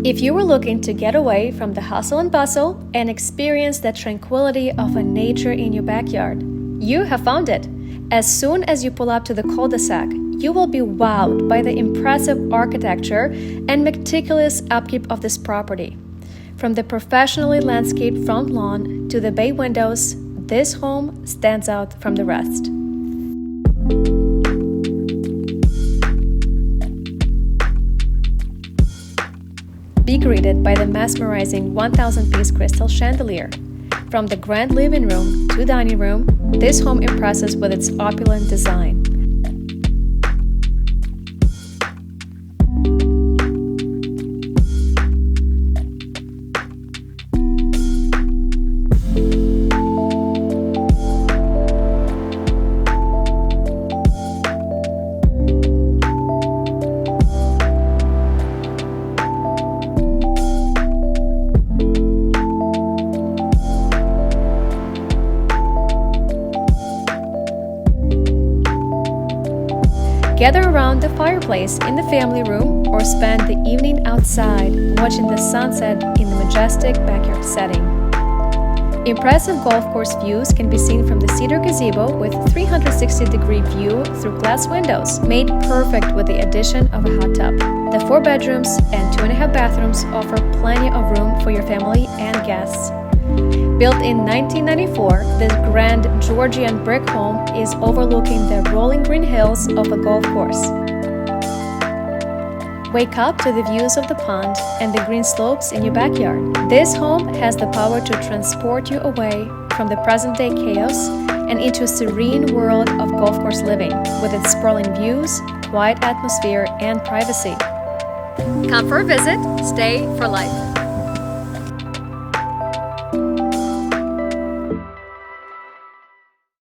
If you were looking to get away from the hustle and bustle and experience the tranquility of a nature in your backyard, you have found it. As soon as you pull up to the cul-de-sac, you will be wowed by the impressive architecture and meticulous upkeep of this property. From the professionally landscaped front lawn to the bay windows, this home stands out from the rest. Be greeted by the mesmerizing 1,000-piece crystal chandelier. From the grand living room to dining room, this home impresses with its opulent design. Gather around the fireplace in the family room or spend the evening outside watching the sunset in the majestic backyard setting. Impressive golf course views can be seen from the cedar gazebo with 360-degree view through glass windows, made perfect with the addition of a hot tub. The 4 bedrooms and 2.5 bathrooms offer plenty of room for your family and guests. Built in 1994, this grand Georgian brick home is overlooking the rolling green hills of a golf course. Wake up to the views of the pond and the green slopes in your backyard. This home has the power to transport you away from the present-day chaos and into a serene world of golf course living, with its sprawling views, quiet atmosphere, and privacy. Come for a visit, stay for life.